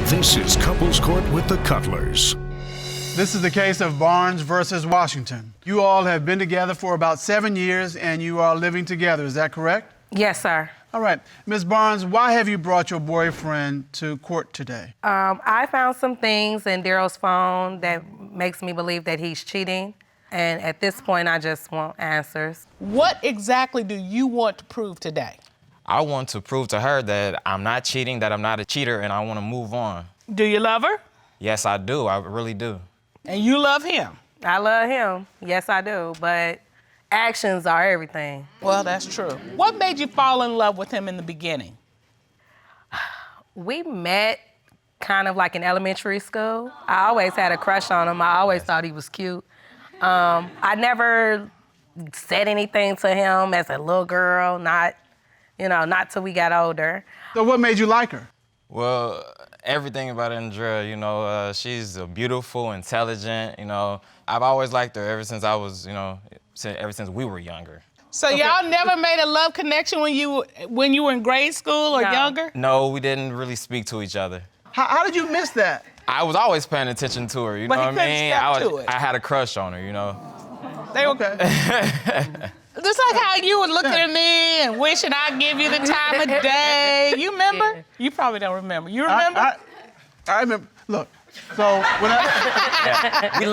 This is Couples Court with the Cutlers. This is the case of Barnes versus Washington. You all have been together for about 7 years and you are living together, is that correct? Yes, sir. All right. Ms. Barnes, why have you brought your boyfriend to court today? I found some things in Daryl's phone that makes me believe that he's cheating. And at this point, I just want answers. What exactly do you want to prove today? I want to prove to her that I'm not cheating, that I'm not a cheater, and I want to move on. Do you love her? Yes, I do. I really do. And you love him? I love him. Yes, I do. But actions are everything. Well, that's true. What made you fall in love with him in the beginning? We met kind of like in elementary school. I always had a crush on him. I always thought he was cute. I never said anything to him as a little girl, not till we got older. So what made you like her? Well, everything about Andrea, she's beautiful, intelligent, I've always liked her ever since I was, ever since we were younger. So y'all never made a love connection when you were in grade school or younger? No, we didn't really speak to each other. How did you miss that? I was always paying attention to her, you know what I mean? I had a crush on her, They were Okay. Just like how you were looking at me and wishing I'd give you the time of day. You remember? You probably don't remember. You remember? I remember. Look, so when We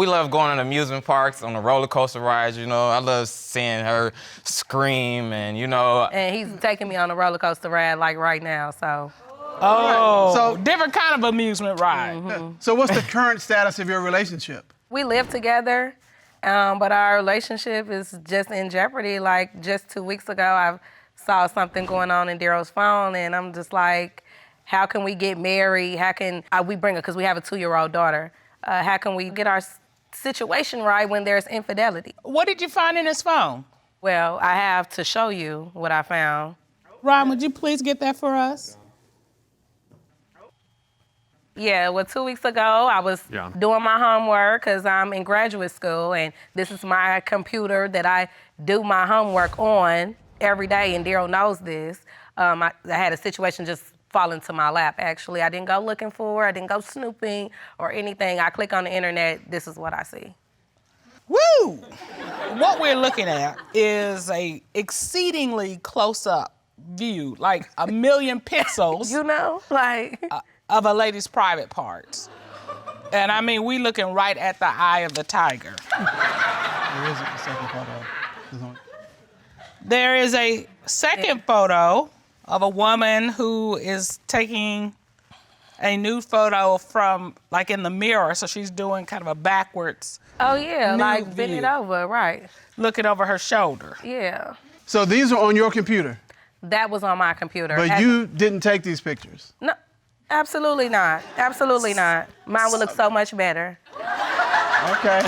love going on amusement parks, on the roller coaster rides, I love seeing her scream and, And he's taking me on a roller coaster ride like right now, so. Oh, So- different kind of amusement ride. So what's the current status of your relationship? We live together, but our relationship is just in jeopardy. Like just 2 weeks ago, I saw something going on in Daryl's phone, and I'm just like, how can we get married? How can we bring her, because we have a 2-year-old daughter. How can we get our situation right when there's infidelity? What did you find in his phone? Well, I have to show you what I found. Ron, would you please get that for us? Yeah, well, 2 weeks ago, I was doing my homework because I'm in graduate school, and this is my computer that I do my homework on every day, and Daryl knows this. I had a situation just fall into my lap, actually. I didn't go looking for her. I didn't go snooping or anything. I click on the internet. This is what I see. Woo! What we're looking at is a exceedingly close-up view, like a million pixels. Of a lady's private parts. And I mean, we looking right at the eye of the tiger. There is a second photo. There is a second photo of a woman who is taking a nude photo from, like, in the mirror, so she's doing kind of a backwards. Oh, yeah, nude like bend it view. over, right. Looking over her shoulder. Yeah. So these are on your computer, That was on my computer. but you didn't take these pictures. No, absolutely not. Absolutely not. Mine would look so much better. Okay.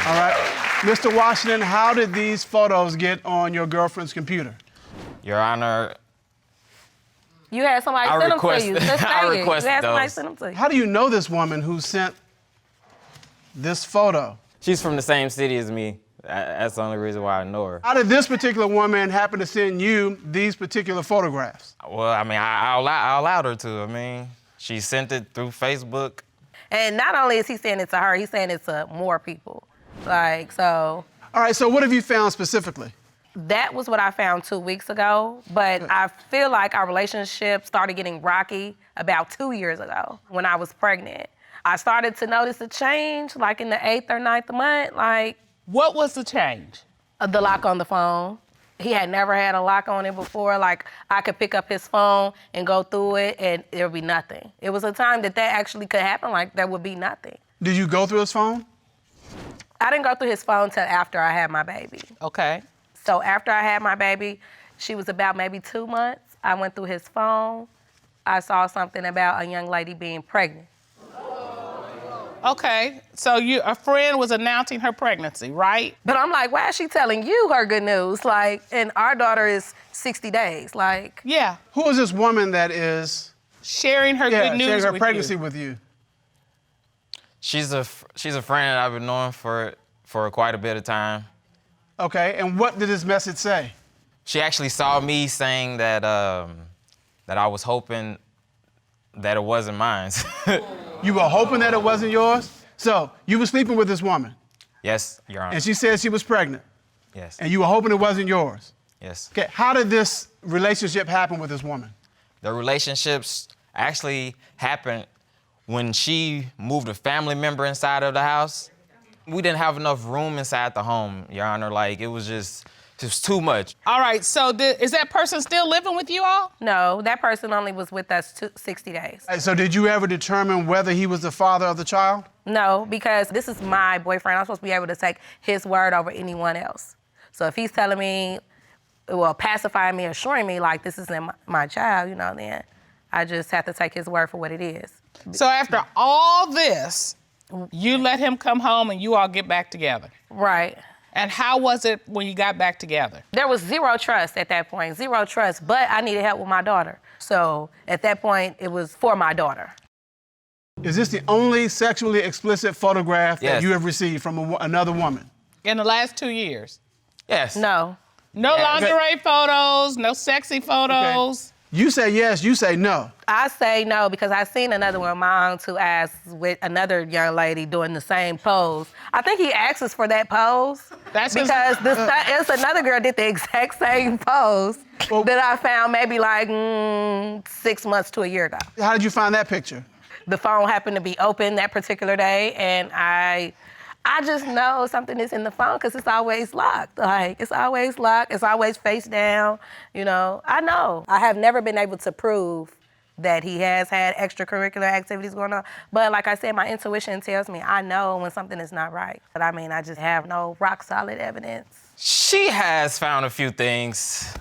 All right. Mr. Washington, how did these photos get on your girlfriend's computer? Your Honor, You had somebody I send them to request- you. Just say I it. You request had somebody those. send them to you. How do you know this woman who sent this photo? she's from the same city as me. That's the only reason why I know her. How did this particular woman happen to send you these particular photographs? Well, I mean, I allowed her to. I mean, she sent it through Facebook. And not only is he saying it to her, he's saying it to more people. Like, so All right, so what have you found specifically? that was what I found 2 weeks ago. But I feel like our relationship started getting rocky about 2 years ago when I was pregnant. I started to notice a change, like in the 8th or 9th month, like What was the change? the lock on the phone. He had never had a lock on it before. Like, I could pick up his phone and go through it and there would be nothing. It was a time that actually could happen, like there would be nothing. Did you go through his phone? I didn't go through his phone till after I had my baby. Okay. So after I had my baby, she was about maybe 2 months. I went through his phone. I saw something about a young lady being pregnant. Okay, so a friend was announcing her pregnancy, right? But I'm like, why is she telling you her good news? Like, and our daughter is 60 days. Like, Yeah. Who is this woman that is Sharing her good news sharing her with pregnancy you. with you? She's a friend that I've been knowing for quite a bit of time. Okay, and what did this message say? She actually saw me saying that that I was hoping that it wasn't mine. You were hoping that it wasn't yours? So you were sleeping with this woman? Yes, Your Honor. And she said she was pregnant? Yes. And you were hoping it wasn't yours? Yes. Okay, how did this relationship happen with this woman? The relationships actually happened when she moved a family member inside of the house. We didn't have enough room inside the home, Your Honor. Like, it was just too much. All right, so is that person still living with you all? No, that person only was with us 60 days. So did you ever determine whether he was the father of the child? No, because this is my boyfriend. I'm supposed to be able to take his word over anyone else. So if he's telling me, well, pacifying me, assuring me like this isn't my child, you know, then I just have to take his word for what it is. So after all this, you let him come home and you all get back together? Right. And how was it when you got back together? There was zero trust at that point, zero trust, but I needed help with my daughter. So at that point, it was for my daughter. Is this the only sexually explicit photograph that you have received from another woman? In the last 2 years? Yes. No. No lingerie photos, no sexy photos. Okay. You say yes, you say no. I say no because I seen another one of my own who asked with another young lady doing the same pose. I think he asks for that pose. That's because it's another girl did the exact same pose that I found maybe like 6 months to a year ago. How did you find that picture? The phone happened to be open that particular day, and I just know something is in the phone because it's always locked. Like, it's always locked. It's always face down. You know, I know. I have never been able to prove that he has had extracurricular activities going on. But like I said, my intuition tells me I know when something is not right. But I mean, I just have no rock solid evidence. She has found a few things.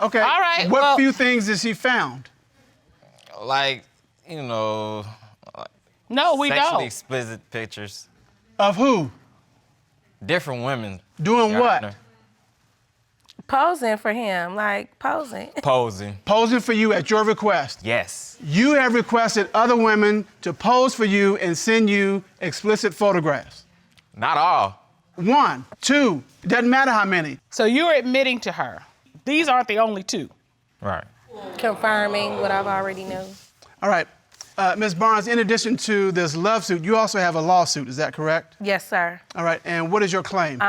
Okay. All right. What few things has she found? Like, you know, no, we sexually don't. explicit pictures. Of who? Different women. Doing Your what? Honor. Posing for him, like posing. Posing. Posing for you at your request. Yes. You have requested other women to pose for you and send you explicit photographs. Not all. 1, 2, it doesn't matter how many. So you're admitting to her, these aren't the only 2. Right. Confirming what I've already knew. All right. Ms. Barnes, in addition to this love suit, you also have a lawsuit, is that correct? Yes, sir. All right, and what is your claim?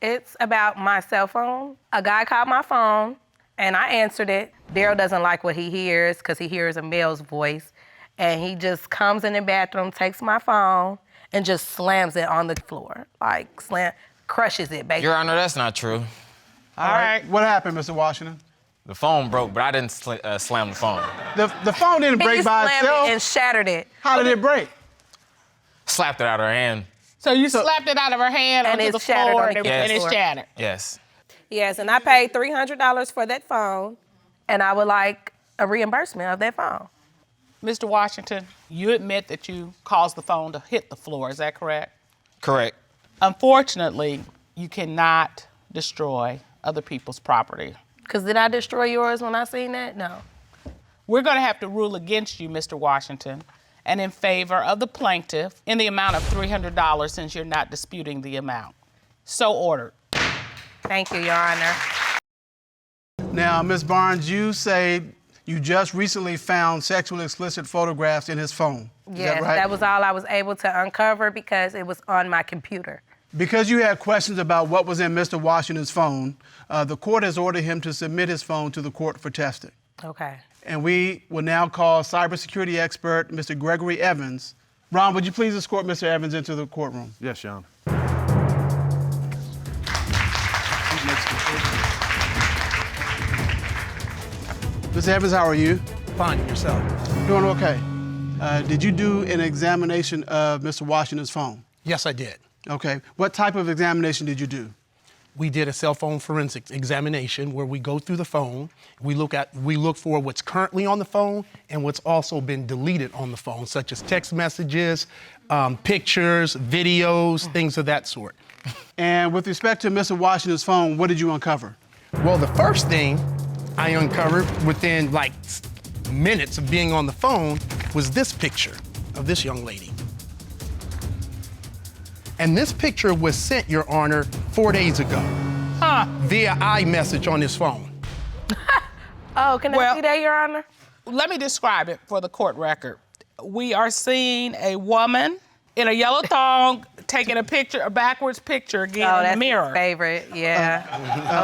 It's about my cell phone. A guy called my phone, and I answered it. Daryl doesn't like what he hears because he hears a male's voice, and he just comes in the bathroom, takes my phone, and just slams it on the floor. Like, crushes it, basically. Your Honor, that's not true. All right. What happened, Mr. Washington? The phone broke, but I didn't slam the phone. The phone didn't break by itself. He slammed it and shattered it. How did it break? Slapped it out of her hand. So you slapped it out of her hand and onto the shattered floor, on the and it shattered. Yes. Yes, and I paid $300 for that phone, and I would like a reimbursement of that phone. Mr. Washington, you admit that you caused the phone to hit the floor, is that correct? Correct. Unfortunately, you cannot destroy other people's property. Because did I destroy yours when I seen that? No. We're going to have to rule against you, Mr. Washington, and in favor of the plaintiff in the amount of $300 since you're not disputing the amount. So ordered. Thank you, Your Honor. Now, Ms. Barnes, you say you just recently found sexually explicit photographs in his phone. Is Yes, that right? that was all I was able to uncover because it was on my computer. Because you had questions about what was in Mr. Washington's phone, the court has ordered him to submit his phone to the court for testing. Okay. And we will now call cybersecurity expert, Mr. Gregory Evans. Ron, would you please escort Mr. Evans into the courtroom? Yes, Your Honor. Mr. Evans, how are you? Fine, yourself? Doing okay. Did you do an examination of Mr. Washington's phone? Yes, I did. Okay. What type of examination did you do? We did a cell phone forensics examination where we go through the phone. We look for what's currently on the phone and what's also been deleted on the phone, such as text messages, pictures, videos, things of that sort. And with respect to Mr. Washington's phone, what did you uncover? Well, the first thing I uncovered within like minutes of being on the phone was this picture of this young lady. And this picture was sent, Your Honor, 4 days ago via iMessage on his phone. Oh, can I see that, Your Honor? Let me describe it for the court record. We are seeing a woman in a yellow thong taking a picture, a backwards picture again in the mirror. His favorite, yeah.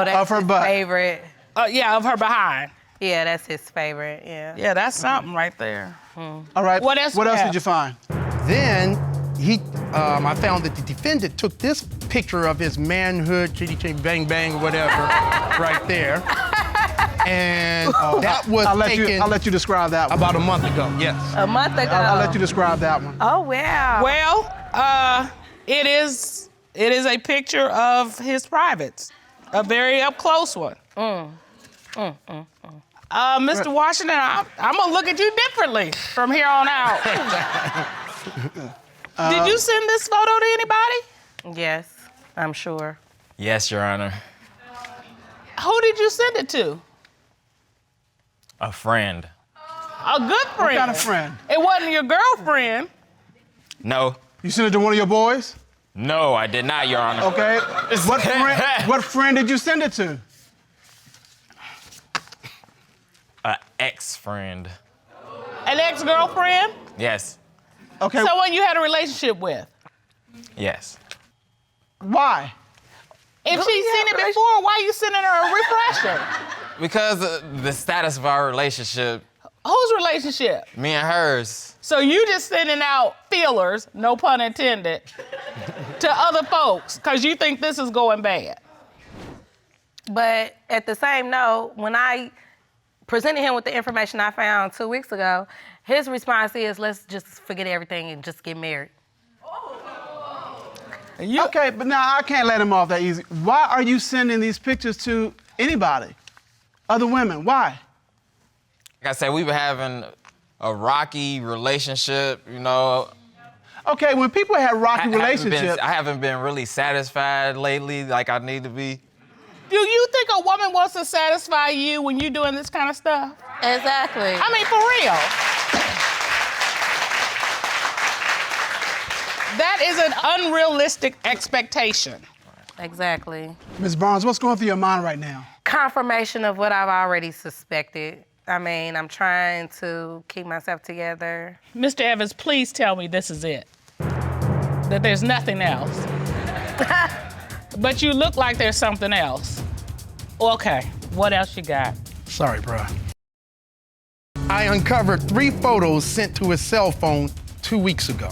That's of her his butt. favorite. Yeah, of her behind. Yeah, that's his favorite, yeah. Yeah, that's something right there. All right. What else did you find? Then I found that the defendant took this picture of his manhood, chitty chitty bang bang, whatever, right there. And that was taken. I'll let you describe that one. About a month ago. Yes. A month ago. I'll let you describe that one. Oh, wow. Well, it is a picture of his privates, a very up close one. Mr. Washington, I'm gonna look at you differently from here on out. Did you send this photo to anybody? Yes, I'm sure. Yes, Your Honor. Who did you send it to? A friend. A good friend. What kind of friend? It wasn't your girlfriend. No. You sent it to one of your boys? No, I did not, Your Honor. Okay. What friend did you send it to? An ex-friend. An ex-girlfriend? Yes. Okay. Someone you had a relationship with? Yes. Why? If she's seen it before, why are you sending her a refresher? Because the status of our relationship, Whose relationship? me and hers. So you just sending out feelers, no pun intended, to other folks because you think this is going bad. But at the same note, when I presented him with the information I found 2 weeks ago, his response is, let's just forget everything and just get married. Okay, but now I can't let him off that easy. Why are you sending these pictures to anybody? Other women, why? Like I said, we've been having a rocky relationship, you know. Okay, when people have rocky relationships... I haven't been really satisfied lately like I need to be. Do you think a woman wants to satisfy you when you're doing this kind of stuff? Exactly. I mean, for real. That is an unrealistic expectation. Exactly. Ms. Barnes, what's going through your mind right now? Confirmation of what I've already suspected. I mean, I'm trying to keep myself together. Mr. Evans, please tell me this is it. That there's nothing else. But you look like there's something else. Okay, what else you got? Sorry, bro. I uncovered 3 photos sent to his cell phone 2 weeks ago.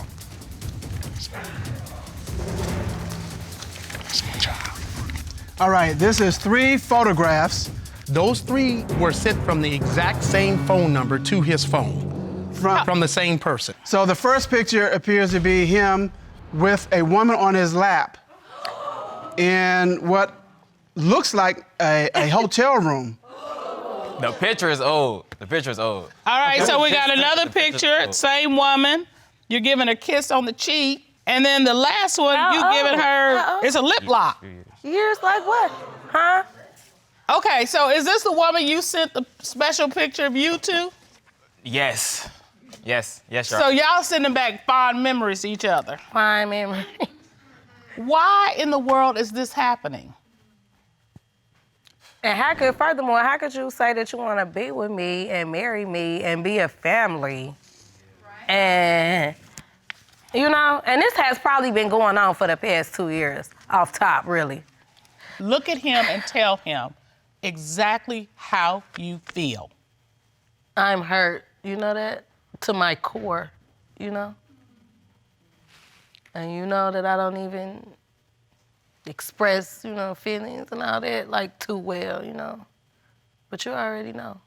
All right, this is 3 photographs. Those 3 were sent from the exact same phone number to his phone. From the same person. So the first picture appears to be him with a woman on his lap in what looks like a hotel room. The picture is old. The picture is old. All right, so we got another picture, same woman. You're giving a kiss on the cheek. And then the last one, you giving her, it's a lip lock. Years like what? Huh? Okay, so is this the woman you sent the special picture of you to? Yes. Yes, Your So y'all sending back fond memories to each other. Fine memory. Why in the world is this happening? And furthermore, how could you say that you want to be with me and marry me and be a family? And, you know, and this has probably been going on for the past 2 years, off top, really. Look at him and tell him exactly how you feel. I'm hurt, you know that? To my core, you know? And you know that I don't even express, you know, feelings and all that, like, too well, you know? But you already know.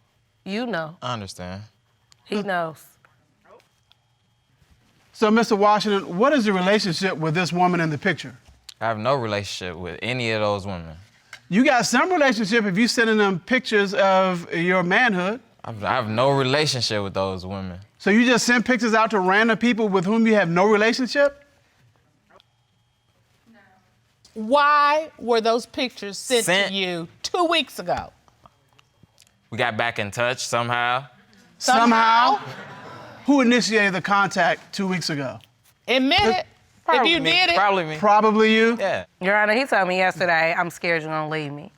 You know. I understand. He knows. So, Mr. Washington, what is your relationship with this woman in the picture? I have no relationship with any of those women. You got some relationship if you sending them pictures of your manhood. I have no relationship with those women. So you just send pictures out to random people with whom you have no relationship? No. Why were those pictures sent to you 2 weeks ago? We got back in touch somehow. Somehow? Who initiated the contact 2 weeks ago? Admit it. If you did it. Probably me. Probably you? Yeah. Your Honor, he told me yesterday, I'm scared you're gonna leave me.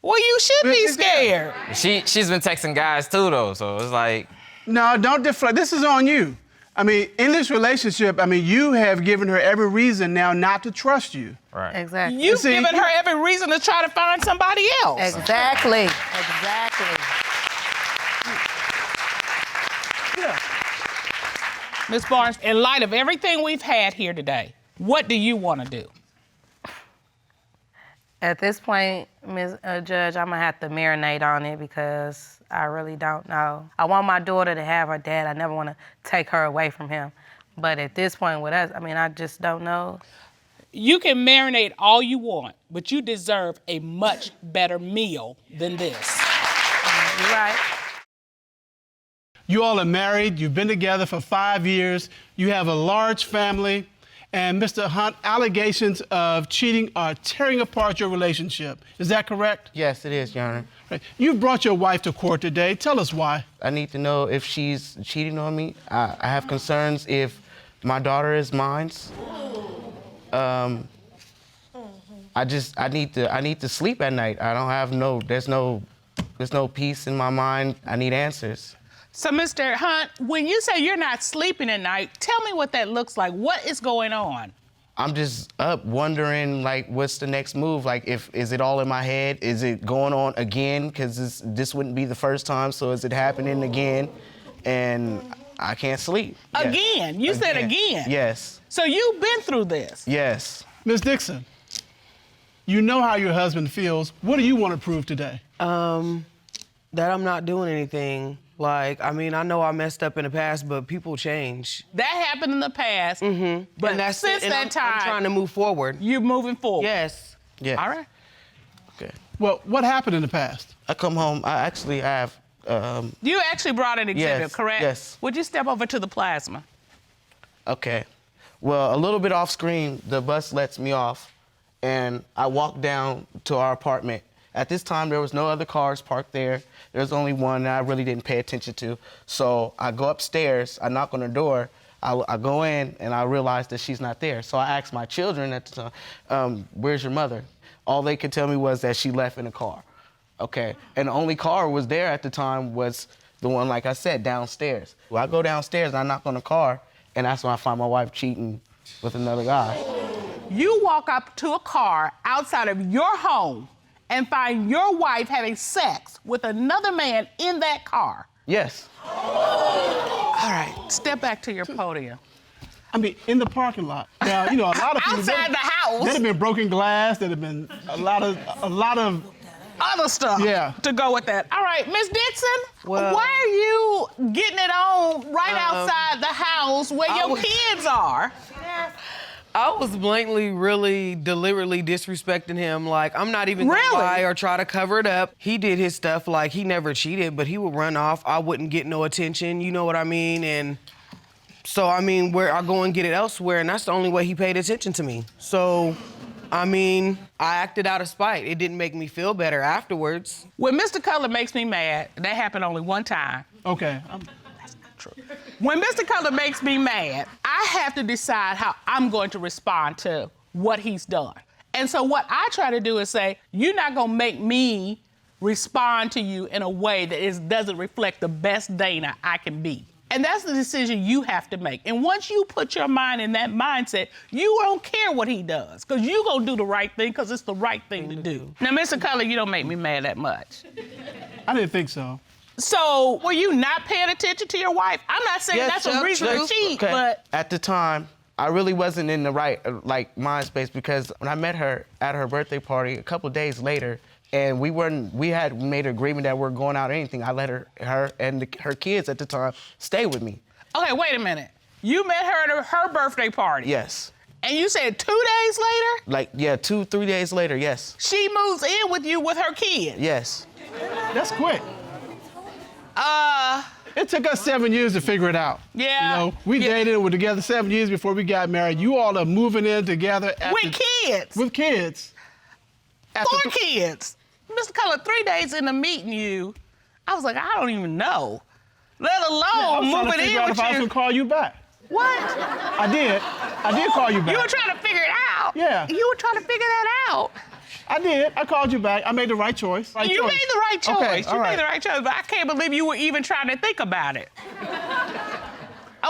Well, you should be scared. She's been texting guys too, though, so it's like... No, don't deflect. This is on you. I mean, in this relationship, I mean, you have given her every reason now not to trust you. Right. Exactly. You've given her every reason to try to find somebody else. Exactly. Exactly. Yeah. Ms. Barnes, in light of everything we've had here today, what do you want to do? At this point, Ms. Judge, I'm gonna have to marinate on it because I really don't know. I want my daughter to have her dad. I never want to take her away from him. But at this point with us, I mean, I just don't know. You can marinate all you want, but you deserve a much better meal than this. You're right. You all are married. You've been together for 5 years. You have a large family. And Mr. Hunt, allegations of cheating are tearing apart your relationship. Is that correct? Yes, it is, Your Honor. Right. You brought your wife to court today. Tell us why. I need to know if she's cheating on me. I have concerns if my daughter is mine. I need to sleep at night. I don't have there's no peace in my mind. I need answers. So, Mr. Hunt, when you say you're not sleeping at night, tell me what that looks like. What is going on? I'm just up wondering, like, what's the next move? Like, is it all in my head? Is it going on again? Because this wouldn't be the first time, so is it happening again? And I can't sleep. Again? You said again? Yes. So you've been through this? Yes. Ms. Dixon, you know how your husband feels. What do you want to prove today? That I'm not doing anything. Like, I mean, I know I messed up in the past, but people change. That happened in the past. Mm-hmm. But and that's since that time, I'm trying to move forward. You're moving forward. Yes. Yeah. All right. Okay. Well, what happened in the past? I come home. I actually have. You actually brought an exhibit, yes, correct? yes. Would you step over to the plasma? Okay. Well, a little bit off screen, the bus lets me off, and I walk down to our apartment. At this time, there was no other cars parked there. There was only one that I really didn't pay attention to. So I go upstairs, I knock on the door, I go in, and I realize that she's not there. So I asked my children at the time, where's your mother? All they could tell me was that she left in a car. Okay, and the only car was there at the time was the one, like I said, downstairs. Well, I go downstairs and I knock on the car, and that's when I find my wife cheating with another guy. You walk up to a car outside of your home and find your wife having sex with another man in that car. Yes. All right, step back to your podium. I mean, in the parking lot. Now, you know, a lot of people... Outside the house. There'd have been broken glass, there'd have been a lot of other stuff to go with that. All right, Miss Dixon, Well, why are you getting it on right outside the house where your kids are? I was blatantly, really, deliberately disrespecting him. Like, I'm not even gonna lie or try to cover it up. He did his stuff like he never cheated, but he would run off. I wouldn't get no attention, you know what I mean? And so, I mean, where I go and get it elsewhere, and that's the only way he paid attention to me. So, I mean, I acted out of spite. It didn't make me feel better afterwards. When Mr. Cutler makes me mad, that happened only one time. Okay. When Mr. Cutler makes me mad, I have to decide how I'm going to respond to what he's done. And so what I try to do is say, you're not gonna make me respond to you in a way that doesn't reflect the best Dana I can be. And that's the decision you have to make. And once you put your mind in that mindset, you don't care what he does, because you're gonna do the right thing, because it's the right thing to do. Now, Mr. Cutler, you don't make me mad that much. I didn't think so. So, were you not paying attention to your wife? I'm not saying that's a reason to cheat, but... At the time, I really wasn't in the right, mind space, because when I met her at her birthday party a couple of days later, and we had made an agreement that we're going out or anything, I let her and her kids at the time stay with me. Okay, wait a minute. You met her at her birthday party? Yes. And you said 2 days later? Like, yeah, 2-3 days later, yes. She moves in with you with her kids? Yes. That's quick. It took us 7 years to figure it out. Yeah. You know, we dated and were together 7 years before we got married. You all are moving in together. With kids? With kids. 4 kids. Mr. Cutler, 3 days into meeting you, I was like, I don't even know. Let alone moving in with if I was gonna call you back. What? I did call you back. You were trying to figure it out? Yeah. You were trying to figure that out? I did. I called you back. I made the right choice. You made the right choice. Okay, you made the right choice, but I can't believe you were even trying to think about it.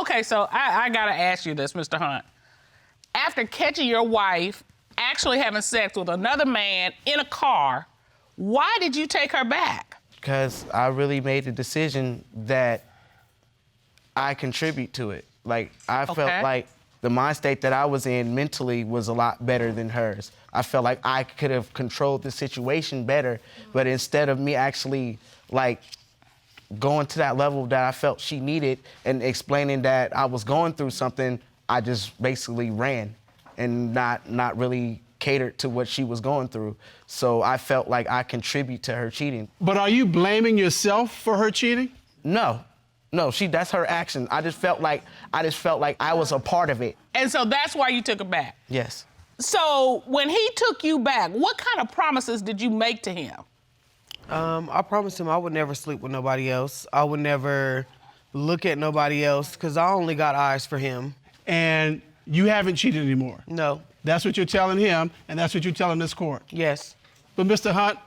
Okay, so I gotta ask you this, Mr. Hunt. After catching your wife actually having sex with another man in a car, why did you take her back? Because I really made the decision that I contribute to it. Like, I felt like the mind state that I was in mentally was a lot better than hers. I felt like I could have controlled the situation better, but instead of me actually, like, going to that level that I felt she needed and explaining that I was going through something, I just basically ran and not really catered to what she was going through. So I felt like I contribute to her cheating. But are you blaming yourself for her cheating? No, that's her action. I just felt like I was a part of it. And so that's why you took her back? Yes. So when he took you back, what kind of promises did you make to him? I promised him I would never sleep with nobody else. I would never look at nobody else because I only got eyes for him. And you haven't cheated anymore? No. That's what you're telling him, and that's what you're telling this court? Yes. But Mr. Hunt,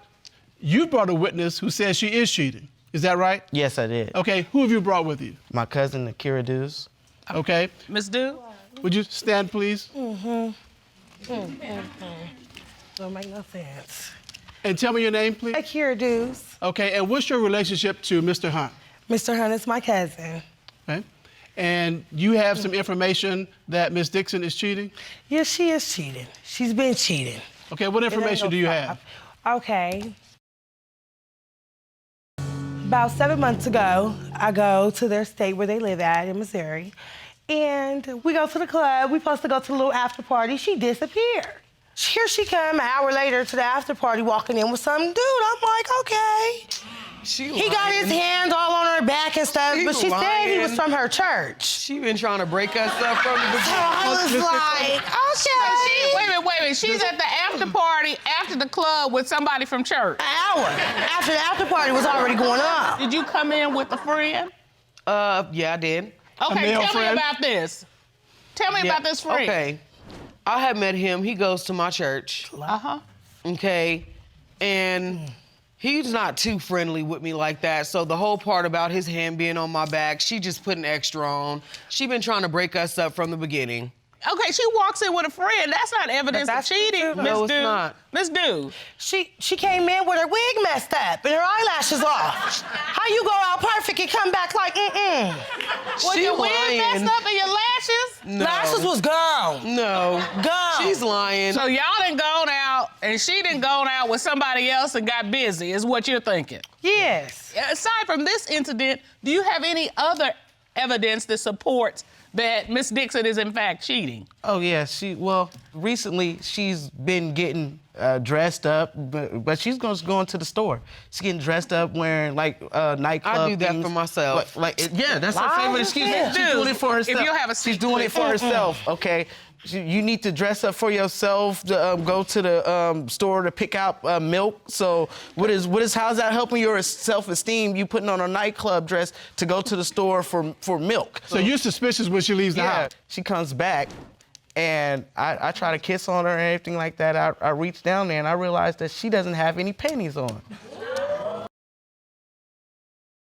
you brought a witness who says she is cheating. Is that right? Yes, I did. Okay, who have you brought with you? My cousin, Akira Dews. Okay. Ms. Dew? Would you stand, please? Don't make no sense. And tell me your name, please. Akira Dews. Okay, and what's your relationship to Mr. Hunt? Mr. Hunt is my cousin. Okay. And you have some information that Ms. Dixon is cheating? Yes, she is cheating. She's been cheating. Okay, what information do you have? Okay. About 7 months ago, I go to their state where they live at in Missouri, and we go to the club. We're supposed to go to the little after party. She disappeared. Here she come an hour later to the after party walking in with some dude. I'm like, okay. He got his hands all on her back and stuff, but she said he was from her church. She been trying to break us up from the beginning. So I was like, okay. Wait a minute. She's at the after party after the club with somebody from church. An hour after the after party was already going on. Did you come in with a friend? Yeah, I did. Okay, tell me about this. Tell me about this friend. Okay. I had met him. He goes to my church. Uh-huh. Okay. And he's not too friendly with me like that. So the whole part about his hand being on my back, she just put an extra on. She been trying to break us up from the beginning. Okay, she walks in with a friend. That's not evidence of cheating, No, it's not. Miss Dew. She came in with her wig messed up and her eyelashes off. How you go out perfect and come back like, Was your wig messed up and your lashes? No. Lashes was gone. No. Gone. She's lying. So y'all done gone out and she done gone out with somebody else and got busy, is what you're thinking? Yes. Aside from this incident, do you have any other evidence that supports that Miss Dixon is in fact cheating? Oh yeah, recently she's been getting dressed up, but she's going to the store. She's getting dressed up wearing like nightclub I do that things. for myself. That's her favorite excuse. She's doing it for herself. If you have a She's doing it for herself, okay? You need to dress up for yourself, to, go to the store to pick out milk. So how's that helping your self-esteem? You putting on a nightclub dress to go to the store for milk. So you're suspicious when she leaves the house? She comes back, and I try to kiss on her and everything like that. I reach down there and I realize that she doesn't have any panties on.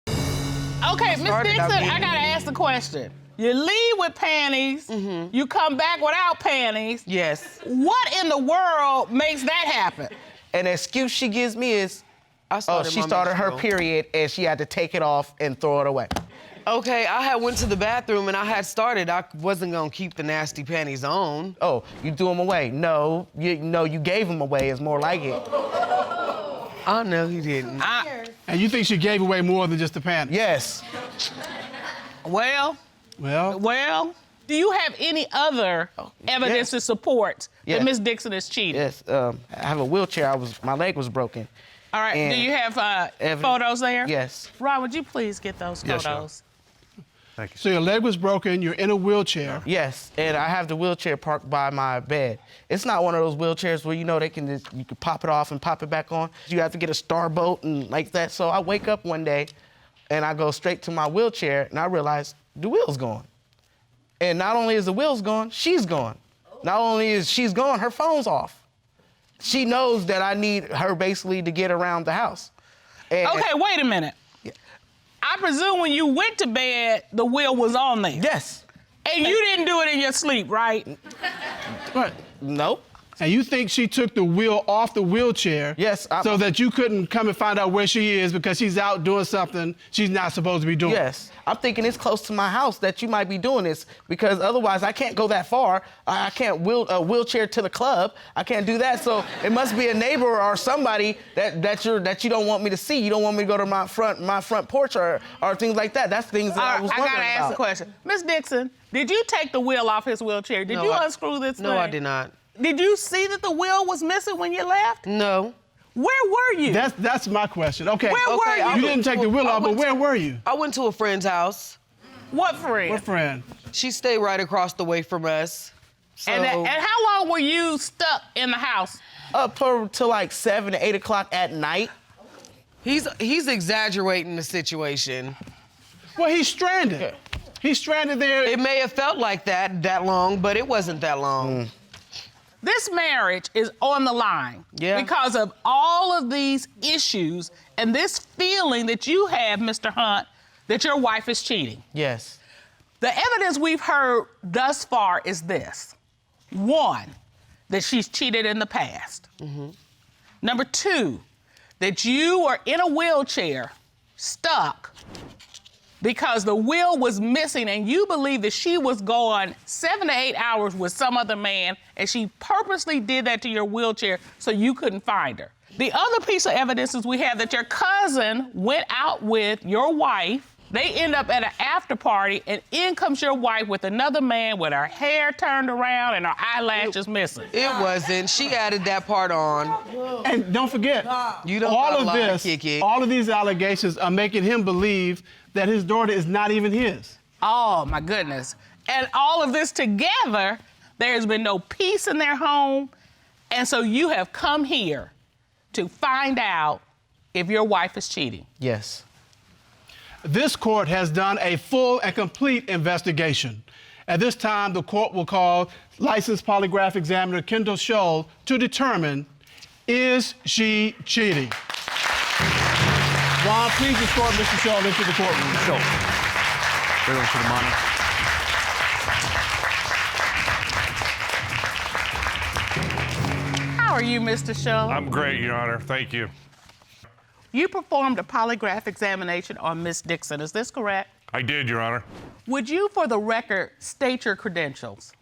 Okay, Miss Dixon, I gotta ask the question. You leave with panties, you come back without panties. Yes. What in the world makes that happen? And the excuse she gives me is, she started her period and she had to take it off and throw it away. Okay, I had went to the bathroom and I had started. I wasn't gonna keep the nasty panties on. Oh, you threw them away? No, you gave them away. It's more like it. I know he didn't. And you think she gave away more than just the panties? Yes. Well, do you have any other evidence to support that Miss Dixon is cheating? Yes, I have a wheelchair. My leg was broken. All right, do you have photos there? Yes. Ron, would you please get those photos? Thank you. So your leg was broken, you're in a wheelchair. Yes, and I have the wheelchair parked by my bed. It's not one of those wheelchairs where you can pop it off and pop it back on. You have to get a starbolt and like that. So I wake up one day and I go straight to my wheelchair and I realize the wheel's gone. And not only is the wheel's gone, she's gone. Not only is she's gone, her phone's off. She knows that I need her basically to get around the house. And okay, wait a minute. Yeah. I presume when you went to bed, the will was on there. Yes. And you didn't do it in your sleep, right? Right. Nope. And you think she took the wheel off the wheelchair so that you couldn't come and find out where she is because she's out doing something she's not supposed to be doing? Yes. I'm thinking it's close to my house that you might be doing this because otherwise I can't go that far. I can't wheelchair to the club. I can't do that. So it must be a neighbor or somebody that you don't want me to see. You don't want me to go to my front porch or things like that. That's things that I was wondering about. I gotta ask a question. Miss Dixon, did you take the wheel off his wheelchair? Did you unscrew this thing? No, I did not. Did you see that the wheel was missing when you left? No. Where were you? That's my question. Okay. Where were you? You didn't take the wheel off, but where were you? I went to a friend's house. What friend? What friend? She stayed right across the way from us. So... And how long were you stuck in the house? Up to like 7 to 8 o'clock at night. He's exaggerating the situation. Well, he's stranded. Yeah. He's stranded there. It may have felt like that long, but it wasn't that long. This marriage is on the line because of all of these issues and this feeling that you have, Mr. Hunt, that your wife is cheating. Yes. The evidence we've heard thus far is this. 1, that she's cheated in the past. Number 2, that you are in a wheelchair, stuck, because the wheel was missing and you believe that she was gone 7 to 8 hours with some other man and she purposely did that to your wheelchair so you couldn't find her. The other piece of evidence is we have that your cousin went out with your wife. They end up at an after party and in comes your wife with another man with her hair turned around and her eyelashes missing. It wasn't. She added that part on. And don't forget, you don't all of these allegations are making him believe that his daughter is not even his. Oh, my goodness. And all of this together, there has been no peace in their home. And so you have come here to find out if your wife is cheating. Yes. This court has done a full and complete investigation. At this time, the court will call licensed polygraph examiner Kendall Scholl to determine, is she cheating? Juan, please escort Mr. Scholl into the courtroom. Scholl. Right over to the monitor. How are you, Mr. Scholl? I'm great, Your Honor. Thank you. You performed a polygraph examination on Miss Dixon, is this correct? I did, Your Honor. Would you, for the record, state your credentials?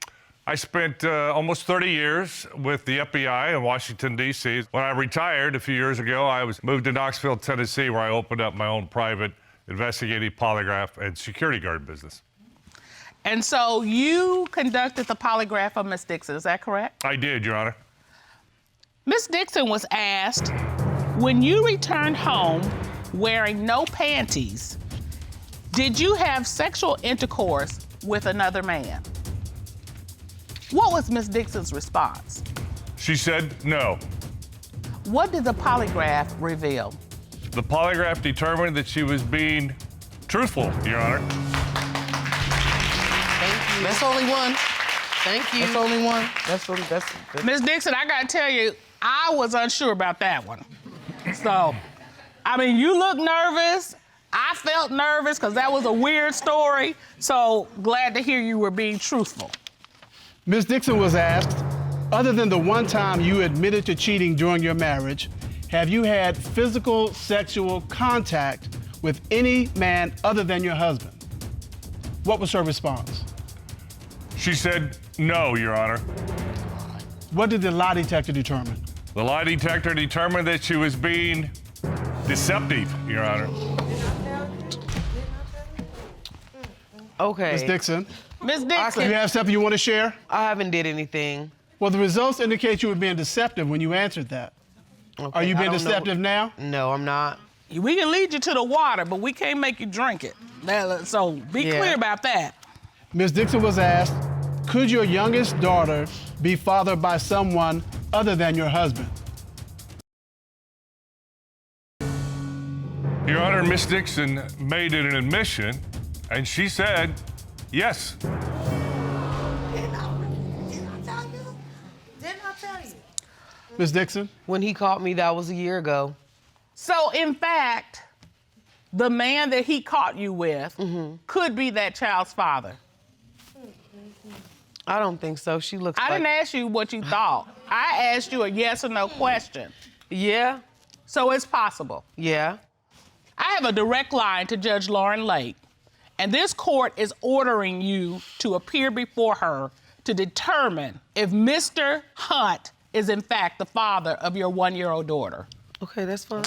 I spent almost 30 years with the FBI in Washington, D.C. When I retired a few years ago, I was moved to Knoxville, Tennessee, where I opened up my own private investigative polygraph and security guard business. And so you conducted the polygraph on Miss Dixon, is that correct? I did, Your Honor. Miss Dixon was asked, when you returned home wearing no panties, did you have sexual intercourse with another man? What was Miss Dixon's response? She said no. What did the polygraph reveal? The polygraph determined that she was being truthful, Your Honor. Thank you. That's only one. Thank you. That's only one. That's Miss Dixon, I gotta tell you, I was unsure about that one. So, I mean, you look nervous. I felt nervous because that was a weird story. So glad to hear you were being truthful. Ms. Dixon was asked, other than the one time you admitted to cheating during your marriage, have you had physical sexual contact with any man other than your husband? What was her response? She said no, Your Honor. What did the lie detector determine? The lie detector determined that she was being deceptive, Your Honor. Okay. Ms. Dixon. Ms. Dixon. You have something you want to share? I haven't did anything. Well, the results indicate you were being deceptive when you answered that. Okay, Are you being deceptive now? No, I'm not. We can lead you to the water, but we can't make you drink it. So be clear about that. Ms. Dixon was asked, could your youngest daughter be fathered by someone other than your husband? Your Honor, Miss Dixon made it an admission, and she said yes. Didn't I tell you? Ms. Dixon? When he caught me, that was a year ago. So, in fact, the man that he caught you with could be that child's father. I don't think so. She looks I didn't ask you what you thought. I asked you a yes or no question. Yeah. So it's possible. Yeah. I have a direct line to Judge Lauren Lake, and this court is ordering you to appear before her to determine if Mr. Hunt is in fact the father of your 1-year-old daughter. Okay, that's fine.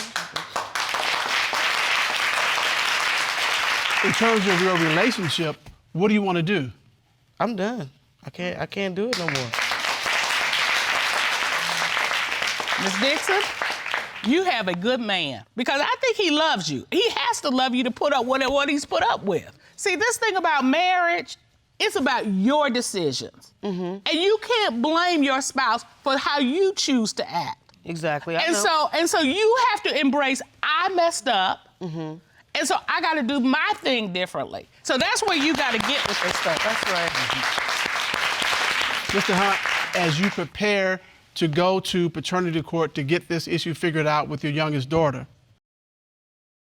In terms of your relationship, what do you want to do? I'm done. I can't do it no more. Ms. Dixon, you have a good man because I think he loves you. He has to love you to put up what he's put up with. See, this thing about marriage, it's about your decisions. And you can't blame your spouse for how you choose to act. Exactly. And so you have to embrace, I messed up. And so I got to do my thing differently. So that's where you got to get with this stuff. That's right. Mr. Hunt, as you prepare to go to paternity court to get this issue figured out with your youngest daughter.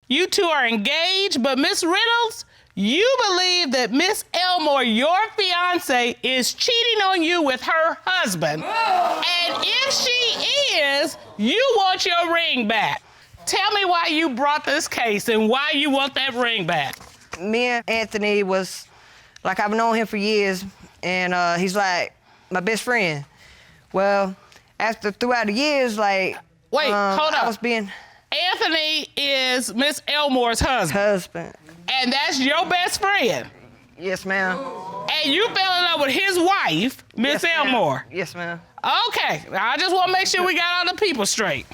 You two are engaged, but Miss Reynolds, you believe that Miss Elmore, your fiancée, is cheating on you with her husband. And if she is, you want your ring back. Tell me why you brought this case and why you want that ring back. Me and Anthony was, like, I've known him for years, and he's like my best friend. Well, throughout the years, like... Wait, hold up. I was being... Anthony is Miss Elmore's husband. And that's your best friend? Yes, ma'am. And you fell in love with his wife, Miss Elmore? Yes, ma'am. Okay, I just want to make sure we got all the people straight.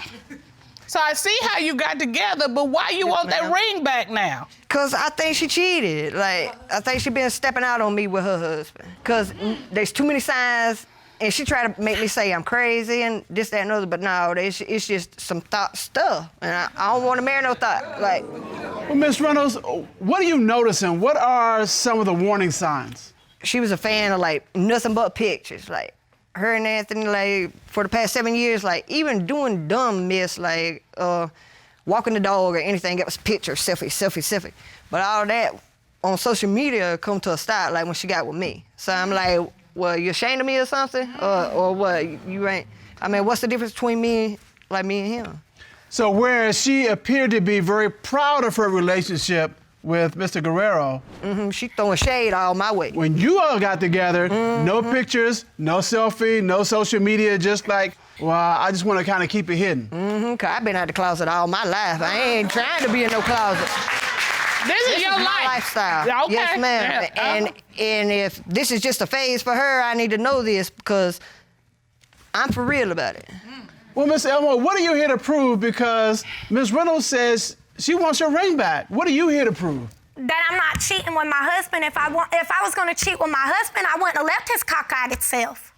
So I see how you got together, but why you want that ring back now? Because I think she cheated. Like, I think she been stepping out on me with her husband. Because there's too many signs, and she tried to make me say I'm crazy and this, that, and other, but no, it's just some thought stuff. And I don't want to marry no thought. Like. Well, Ms. Reynolds, what are you noticing? What are some of the warning signs? She was a fan of, like, nothing but pictures. Like, her and Anthony, like, for the past 7 years, like, even doing dumb mess, like, walking the dog or anything, it was picture, selfie. But all that on social media come to a stop, like, when she got with me. So I'm like, well, you ashamed of me or something? Or what, you ain't, I mean, what's the difference between me and him? So whereas she appeared to be very proud of her relationship with Mr. Guerrero. She throwing shade all my way. When you all got together, no pictures, no selfie, no social media, just like, well, I just want to kind of keep it hidden. Cause I've been out the closet all my life. I ain't trying to be in no closet. This is your my lifestyle. Okay. Yes, ma'am. Yeah. And if this is just a phase for her, I need to know this because I'm for real about it. Well, Miss Elmore, what are you here to prove? Because Ms. Reynolds says she wants your ring back. What are you here to prove? That I'm not cheating with my husband. If I was going to cheat with my husband, I wouldn't have left his cockeyed self.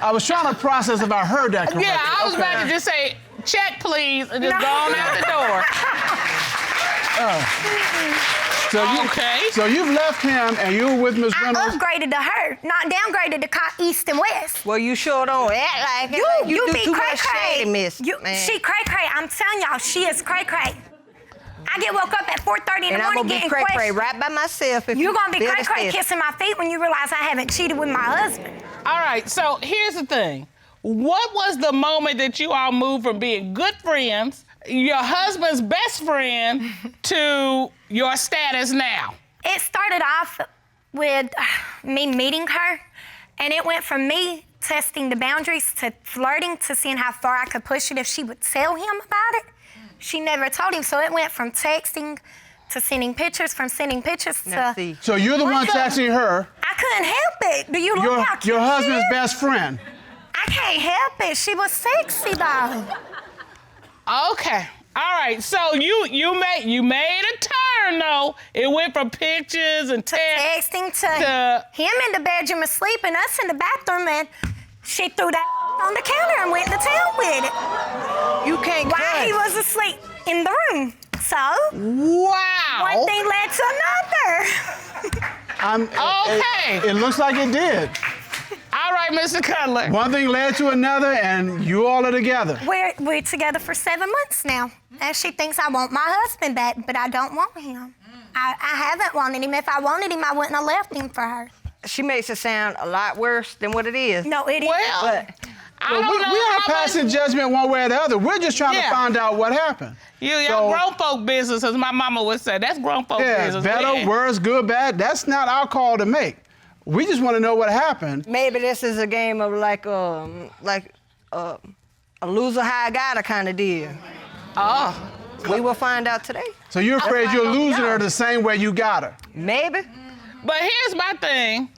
I was trying to process if I heard that correctly. Yeah, I was about to just say, check, please, and just go on out the door. So you've left him and you were with Ms. Reynolds. I upgraded to her, not downgraded to east and west. Well, you sure don't act like it. You do be too cray much cray. shady, miss. She cray cray. I'm telling y'all, she is cray cray. I get woke up at 4:30 in the morning getting questions. And I'm gonna be cray cray right by myself. You're gonna be cray cray kissing my feet when you realize I haven't cheated with my husband. All right, so here's the thing. What was the moment that you all moved from being good friends, your husband's best friend, to your status now? It started off with me meeting her, and it went from me testing the boundaries to flirting to seeing how far I could push it if she would tell him about it. She never told him, so it went from texting to sending pictures, from sending pictures to... So you're the one texting her. I couldn't help it. Do you look how cute your husband's she is? best friend. I can't help it. She was sexy, though. Okay. All right, so you made a turn, though. It went from pictures and texting to him in the bedroom asleep and us in the bathroom, and she threw that on the counter and went to town with it. You can't While he was asleep in the room. So, wow. One thing led to another. Okay. It looks like it did. All right. right, Mr. Cutler. One thing led to another, and you all are together. We're together for 7 months now. And she thinks I want my husband back, but I don't want him. I haven't wanted him. If I wanted him, I wouldn't have left him for her. She makes it sound a lot worse than what it is. No, it is. But We're not passing judgment one way or the other. We're just trying to find out what happened. Your grown folk business, as my mama would say. That's grown folk business. Better, worse, good, bad. That's not our call to make. We just want to know what happened. maybe this is a game of like a loser high gotta kind of deal. Oh. We will find out today. So you're afraid you're losing her the same way you got her? Maybe. But here's my thing.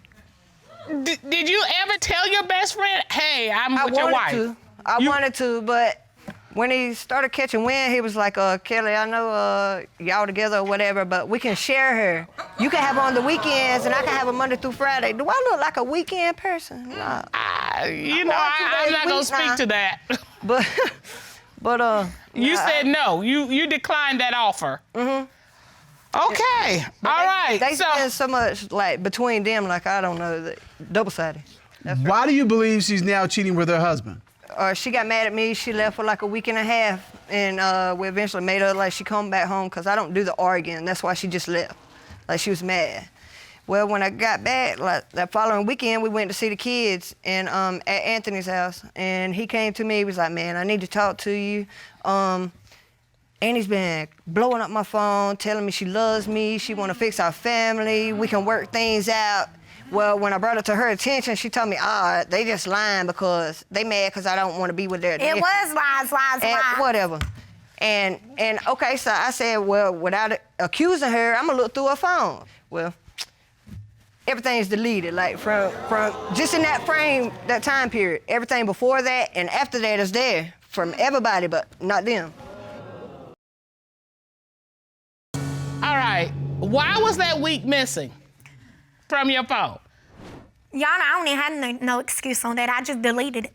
Did you ever tell your best friend, hey, I'm with your wife? I wanted to, but when he started catching wind, he was like, Kelly, I know y'all together or whatever, but we can share her. You can have her on the weekends, and I can have her Monday through Friday. Do I look like a weekend person? No. I'm not going to speak to that. But you said no. You declined that offer. Mm-hmm. Okay. All right. They spend so much like between them, like I don't know, double-sided. Why do you believe she's now cheating with her husband? She got mad at me. She left for like a week and a half, and we eventually made her like she come back home because I don't do the arguing. That's why she just left. Like she was mad. Well, when I got back, like that following weekend, we went to see the kids and at Anthony's house, and he came to me. He was like, "Man, I need to talk to you." Annie's been blowing up my phone, telling me she loves me, she want to fix our family, we can work things out. Well, when I brought it to her attention, she told me, they just lying because they mad because I don't want to be with their It was lies. Whatever. And okay, so I said, well, without accusing her, I'm gonna look through her phone. Well, everything's deleted, like from just in that frame, that time period. Everything before that and after that is there from everybody, but not them. All right. Why was that week missing from your phone? Y'all know I don't even have no excuse on that. I just deleted it.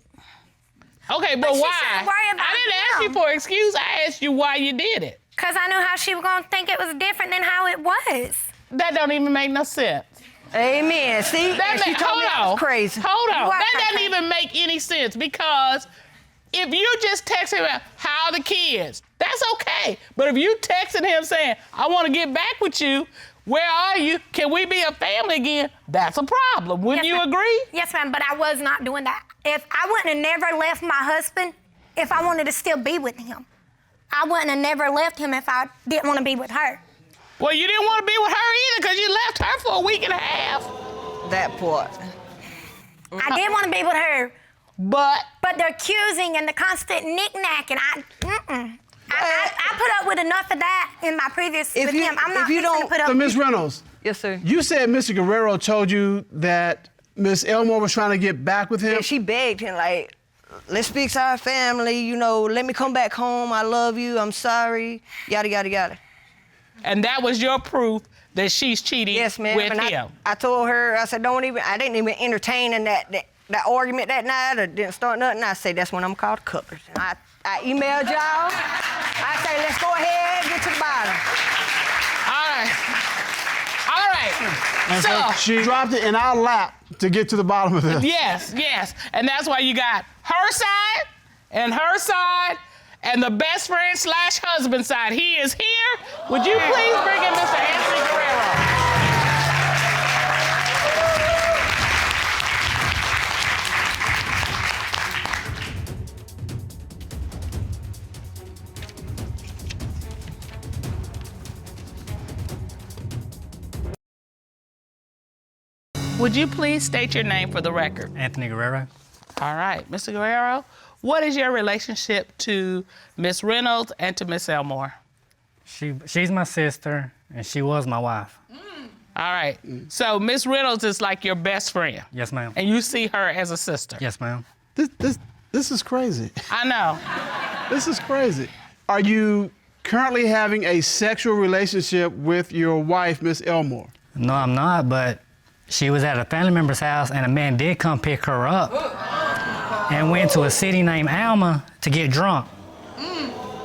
Okay, but But she why? shouldn't worry about I didn't ask them. you for an excuse. I asked you why you did it. Because I knew how she was going to think it was different than how it was. That don't even make no sense. Amen. See? She told me I was crazy. Hold on. You are That doesn't crazy. even make any sense because if you just text him, how are the kids? That's okay. But if you texting him saying, I want to get back with you, where are you? Can we be a family again? That's a problem. Wouldn't you agree? Yes, ma'am, but I was not doing that. If I wouldn't have never left my husband if I wanted to still be with him. I wouldn't have never left him if I didn't want to be with her. Well, you didn't want to be with her either because you left her for a week and a half. That part. I did want to be with her. But the accusing and the constant knick-knack, and I put up with enough of that in my previous with him. I'm not going to put up So, with Ms. Reynolds. Yes, sir. You said Mr. Guerrero told you that Miss Elmore was trying to get back with him? Yeah, she begged him, like, let's fix our family, you know, let me come back home, I love you, I'm sorry, yada, yada, yada. And that was your proof that she's cheating yes, ma'am. with and him? I told her, I said, I didn't even entertain in that argument that night, or didn't start nothing. I said, that's when I'm called Cutlers. I emailed y'all. I say, let's go ahead and get to the bottom. All right. And so she dropped it in our lap to get to the bottom of this. Yes. And that's why you got her side and the best friend / husband side. He is here. Would you please bring in Mr. Anthony Guerrero? Would you please state your name for the record? Anthony Guerrero. All right, Mr. Guerrero, what is your relationship to Miss Reynolds and to Miss Elmore? She's my sister, and she was my wife. All right, so Miss Reynolds is like your best friend. Yes, ma'am. And you see her as a sister. Yes, ma'am. This is crazy. I know. This is crazy. Are you currently having a sexual relationship with your wife, Miss Elmore? No, I'm not, but she was at a family member's house, and a man did come pick her up and went to a city named Alma to get drunk.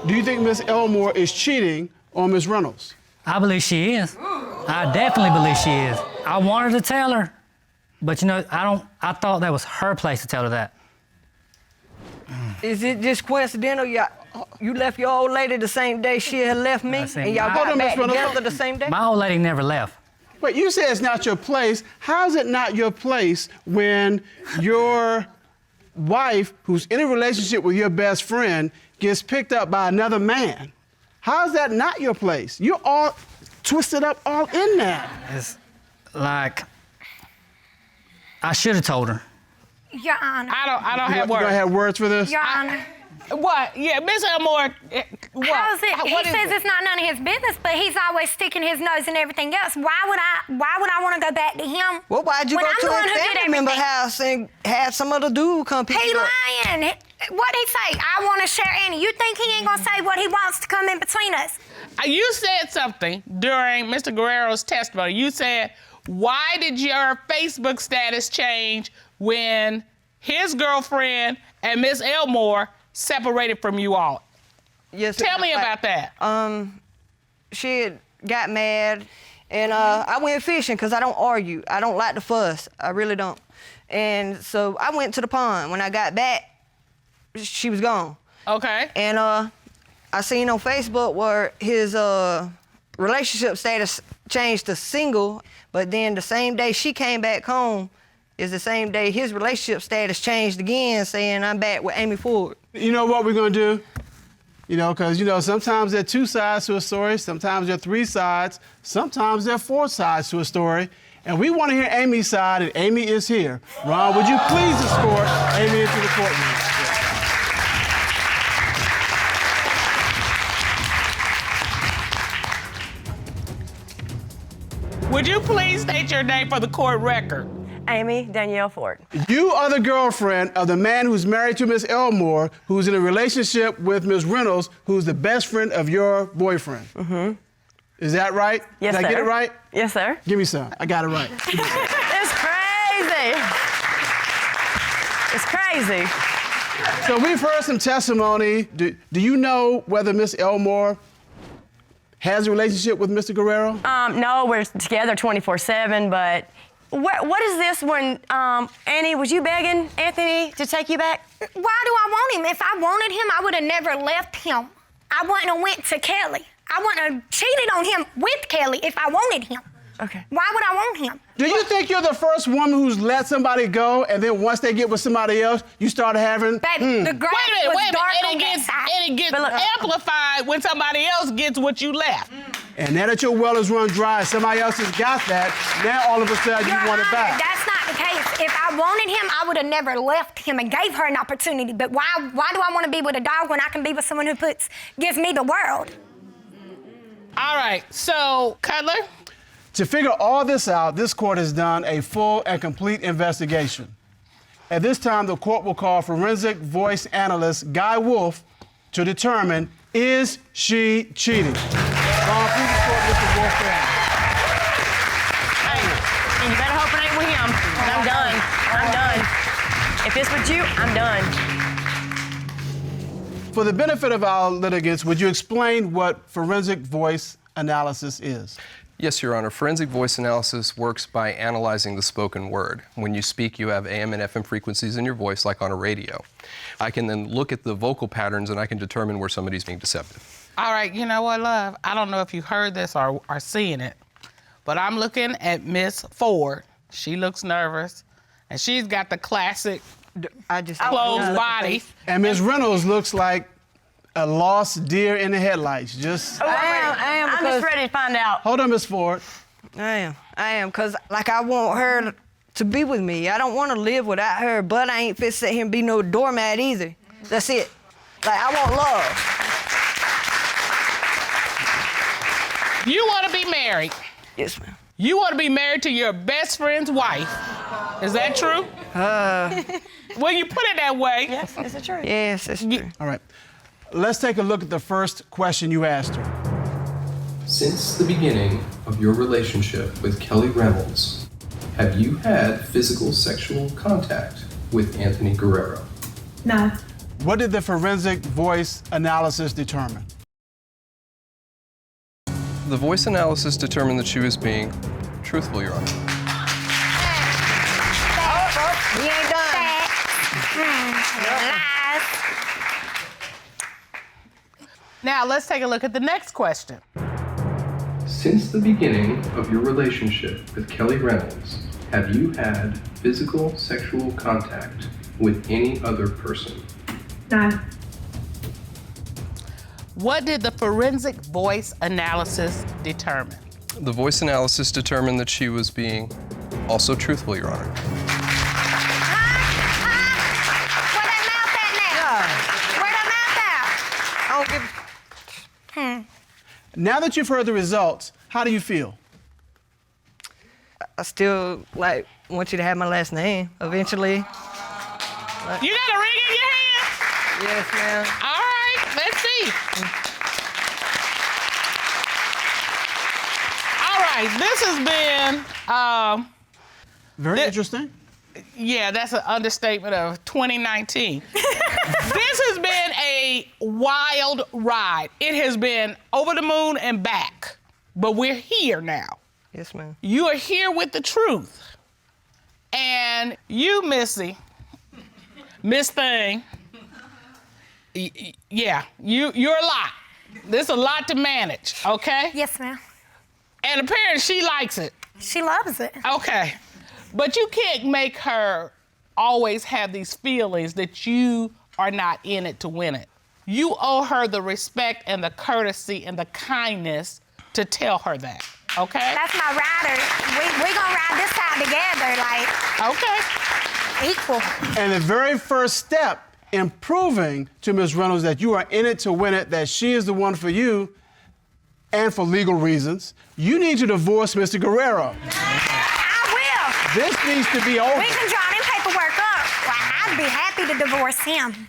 Do you think Miss Elmore is cheating on Miss Reynolds? I believe she is. I definitely believe she is. I wanted to tell her, But you know, I thought that was her place to tell her that. Is it just coincidental? You left your old lady the same day she had left me, and y'all got back together the same day? My old lady never left. But you say it's not your place. How is it not your place when your wife, who's in a relationship with your best friend, gets picked up by another man? How is that not your place? You're all twisted up all in that. It's like, I should have told her. Your Honor. I don't have words. You don't have words for this? Your Honor. What? Yeah, Miss Elmore. What? How's it? He says it's not none of his business, but he's always sticking his nose in everything else. Why would I want to go back to him? Well, why'd you go to his family member house and have some other dude come pick you up? He lying. What'd he say? I want to share Annie. You think he ain't gonna say what he wants to come in between us? You said something during Mr. Guerrero's testimony. You said, why did your Facebook status change when his girlfriend and Miss Elmore separated from you all? Yes. Tell me about that. She had got mad, and I went fishing because I don't argue. I don't like to fuss. I really don't. And so I went to the pond. When I got back, she was gone. Okay. And I seen on Facebook where his relationship status changed to single, but then the same day she came back home is the same day his relationship status changed again, saying I'm back with Amy Ford. You know what we're gonna do? You know, because, you know, sometimes there are 2 sides to a story, sometimes there are 3 sides, sometimes there are 4 sides to a story. And we want to hear Amy's side, and Amy is here. Ron, would you please escort Amy into the courtroom? Would you please state your name for the court record? Amy Danielle Ford. You are the girlfriend of the man who's married to Miss Elmore, who's in a relationship with Miss Reynolds, who's the best friend of your boyfriend. Mm-hmm. Is that right? Yes, Did sir. I get it right? Yes, sir. Give me some. I got it right. It's crazy. It's crazy. So we've heard some testimony. Do you know whether Miss Elmore has a relationship with Mr. Guerrero? No, we're together 24/7, but what is this when, Annie, was you begging Anthony to take you back? Why do I want him? If I wanted him, I would have never left him. I wouldn't have went to Kelly. I wouldn't have cheated on him with Kelly if I wanted him. Okay. Why would I want him? Do you think you're the first woman who's let somebody go, and then once they get with somebody else, you start having? Baby, the grass was dark on that side. And it gets amplified when somebody else gets what you left. And now that your well is run dry, somebody else has got that. Now all of a sudden you want it back. That's not the case. If I wanted him, I would have never left him and gave her an opportunity. But why do I want to be with a dog when I can be with someone who gives me the world? All right, so Cutler. To figure all this out, this court has done a full and complete investigation. At this time, the court will call forensic voice analyst Guy Wolf to determine, is she cheating? Ron, please report Mr. Wolf family. Hey, and you better hope it ain't with him. I'm done. I'm done. If it's with you, I'm done. For the benefit of our litigants, would you explain what forensic voice analysis is? Yes, Your Honor. Forensic voice analysis works by analyzing the spoken word. When you speak, you have AM and FM frequencies in your voice, like on a radio. I can then look at the vocal patterns and I can determine where somebody's being deceptive. All right, you know what, love? I don't know if you heard this or are seeing it, but I'm looking at Miss Ford. She looks nervous, and she's got the classic closed body. And Miss Reynolds looks like a lost deer in the headlights. Just. I'm just ready to find out. Hold on, Miss Ford. I am, because, like, I want her to be with me. I don't want to live without her, but I ain't fit to sit here and be no doormat either. That's it. Like, I want love. You want to be married? Yes, ma'am. You want to be married to your best friend's wife. Is that true? Well, you put it that way. Yes, is it true? Yes, it's true. All right. Let's take a look at the first question you asked her. Since the beginning of your relationship with Kelly Reynolds, have you had physical sexual contact with Anthony Guerrero? No. What did the forensic voice analysis determine? The voice analysis determined that she was being truthful, Your Honor. We ain't done. Lies. Now let's take a look at the next question. Since the beginning of your relationship with Kelly Reynolds, have you had physical sexual contact with any other person? No. What did the forensic voice analysis determine? The voice analysis determined that she was being also truthful, Your Honor. Now that you've heard the results, how do you feel? I still want you to have my last name eventually. You got a ring in your hand? Yes, ma'am. All right, let's see. All right, this has been very interesting. Yeah, that's an understatement of 2019. This has been a wild ride. It has been over the moon and back, but we're here now. Yes, ma'am. You are here with the truth. And you, Missy, Miss Thing, yeah, you're a lot. There's a lot to manage, okay? Yes, ma'am. And apparently she likes it. She loves it. Okay. But you can't make her always have these feelings that you are not in it to win it. You owe her the respect and the courtesy and the kindness to tell her that, okay? That's my rider. We gonna ride this side together, Okay. Equal. And the very first step in proving to Ms. Reynolds that you are in it to win it, that she is the one for you, and for legal reasons, you need to divorce Mr. Guerrero. I will. This needs to be over. We can draw them paperwork up. Well, I'd be happy to divorce him.